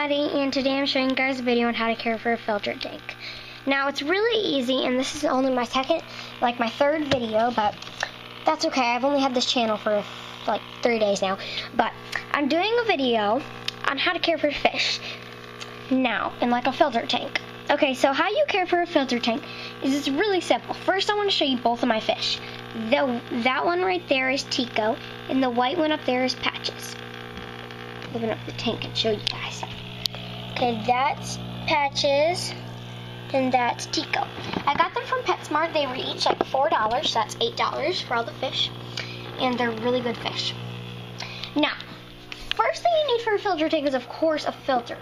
everybody, and today I'm showing you guys a video on how to care for a filter tank. Now it's really easy, and this is only my third video, but that's okay. I've only had this channel for like 3 days now, but I'm doing a video on how to care for fish now in like a filter tank. Okay, so how you care for a filter tank is it's really simple. First, I want to show you both of my fish. That one right there is Tico, and the white one up there is Patches. Open up the tank and show you guys. Okay, that's Patches, and that's Tico. I got them from PetSmart. They were each like $4, so that's $8 for all the fish, and they're really good fish. Now, first thing you need for a filter tank is, of course, a filter.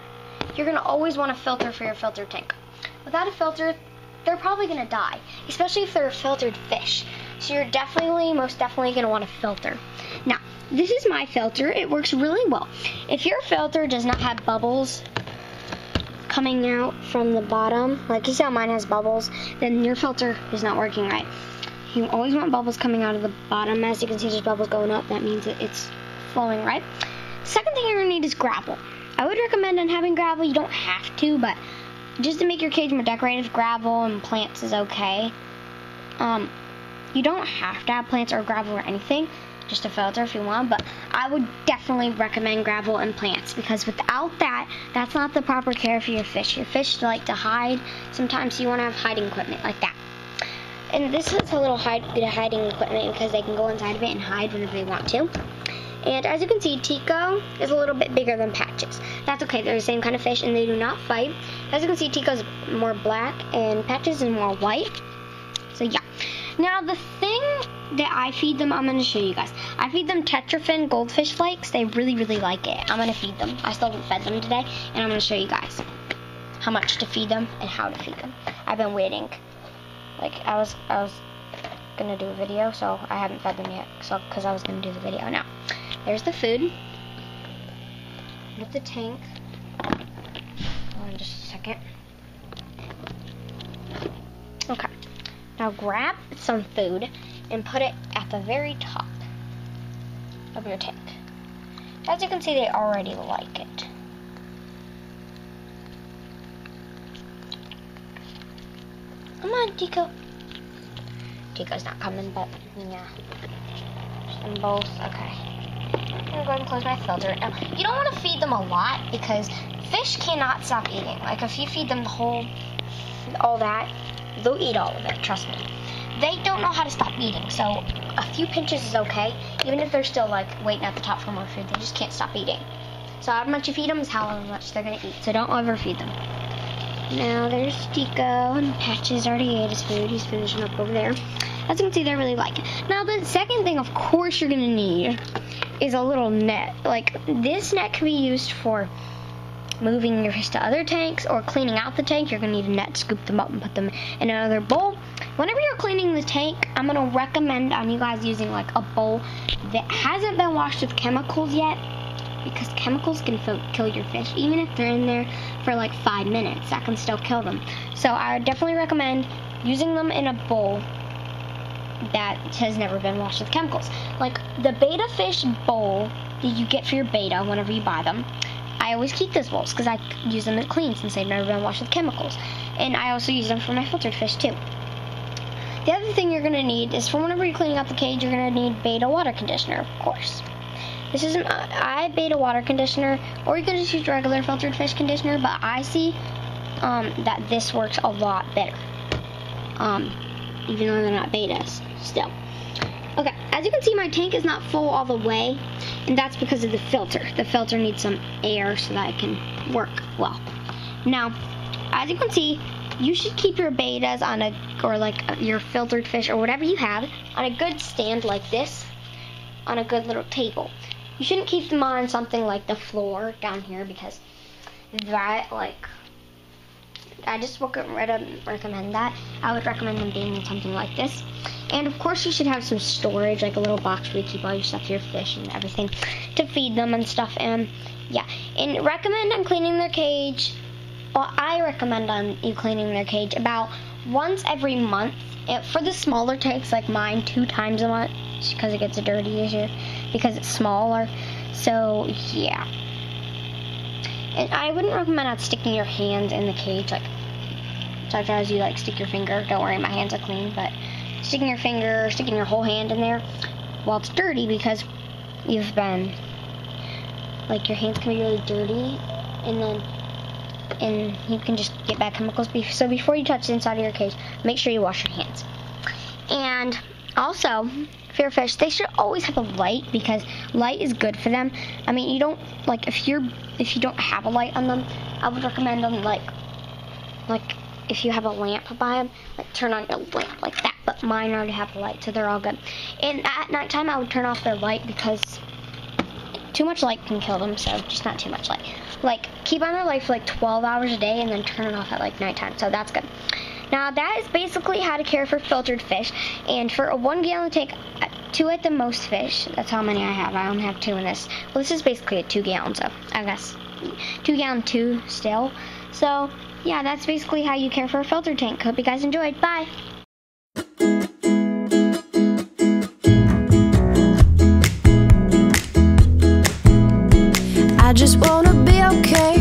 You're going to always want a filter for your filter tank. Without a filter, they're probably going to die, especially if they're a filtered fish. So you're most definitely going to want a filter. Now, this is my filter. It works really well. If your filter does not have bubbles coming out from the bottom, like you see how mine has bubbles, then your filter is not working right. You always want bubbles coming out of the bottom. As you can see, there's bubbles going up. That means that it's flowing right. Second thing you're going to need is gravel. I would recommend on having gravel. You don't have to, but just to make your cage more decorative, gravel and plants is okay. You don't have to have plants or gravel or anything, just a filter if you want, but I would definitely recommend gravel and plants, because without that, that's not the proper care for your fish. Your fish like to hide. Sometimes you want to have hiding equipment like that. And this is a little hiding equipment because they can go inside of it and hide whenever they want to. And as you can see, Tico is a little bit bigger than Patches. That's okay, they're the same kind of fish and they do not fight. As you can see, Tico's more black and Patches is more white. So yeah. Now the thing that I feed them, I'm going to show you guys. I feed them tetrafin goldfish flakes. They really, really like it. I'm going to feed them. I still haven't fed them today, and I'm going to show you guys how much to feed them and how to feed them. I've been waiting. Like, I was going to do a video, so I haven't fed them yet, because I was going to do the video. Now, there's the food with the tank. Hold on just a second. Okay. Now grab some food and put it at the very top of your tank. As you can see, they already like it. Come on, Tico. Tico's not coming, but yeah. Just them both. Okay. I'm gonna go ahead and close my filter. Now, you don't want to feed them a lot because fish cannot stop eating. Like, if you feed them all that, they'll eat all of it, trust me. They don't know how to stop eating, so a few pinches is okay. Even if they're still like waiting at the top for more food, they just can't stop eating. So how much you feed them is how much they're gonna eat, so don't overfeed them. Now there's Tico, and Patches already ate his food. He's finishing up over there. As you can see, they really like it. Now the second thing, of course, you're gonna need is a little net. Like, this net can be used for moving your fish to other tanks or cleaning out the tank. You're going to need a net to scoop them up and put them in another bowl. Whenever you're cleaning the tank, I'm going to recommend on you guys using like a bowl that hasn't been washed with chemicals yet, because chemicals can kill your fish. Even if they're in there for like 5 minutes, that can still kill them. So I would definitely recommend using them in a bowl that has never been washed with chemicals. Like the beta fish bowl that you get for your beta whenever you buy them, I always keep those bowls because I use them clean since they've never been washed with chemicals. And I also use them for my filtered fish too. The other thing you're going to need is, for whenever you're cleaning out the cage, you're going to need beta water conditioner, of course. This is I beta water conditioner, or you can just use regular filtered fish conditioner, but I see that this works a lot better. Even though they're not betas, still. Okay, as you can see, my tank is not full all the way, and that's because of the filter. The filter needs some air so that it can work well. Now, as you can see, you should keep your betas on your filtered fish or whatever you have on a good stand like this, on a good little table. You shouldn't keep them on something like the floor down here, because that, I just wouldn't recommend that. I would recommend them being in something like this. And of course you should have some storage, like a little box where you keep all your stuff, your fish and everything, to feed them and stuff. And yeah, and recommend on cleaning their cage. Well, I recommend on you cleaning their cage about once every month. For the smaller tanks like mine, 2 times a month, because it gets dirty easier because it's smaller. So yeah. And I wouldn't recommend not sticking your hands in the cage, like such as you like stick your finger. Don't worry, my hands are clean, but sticking your finger, sticking your whole hand in there while it's dirty, because you've been, like, your hands can be really dirty, and you can just get bad chemicals. So before you touch the inside of your cage, make sure you wash your hands. And also, for your fish, they should always have a light, because light is good for them. I mean, you don't, like, if you don't have a light on them, I would recommend them, like if you have a lamp by them, like, turn on your lamp like that. But mine already have a light, so they're all good. And at nighttime, I would turn off their light, because too much light can kill them, so just not too much light. Like, keep on their light for like 12 hours a day, and then turn it off at like nighttime, so that's good. Now, that is basically how to care for filtered fish. And for a 1 gallon tank, 2 at the most fish. That's how many I have. I only have 2 in this. Well, this is basically a 2 gallon, so I guess 2 gallon, 2 still. So, yeah, that's basically how you care for a filter tank. Hope you guys enjoyed. Bye! I just wanna be okay.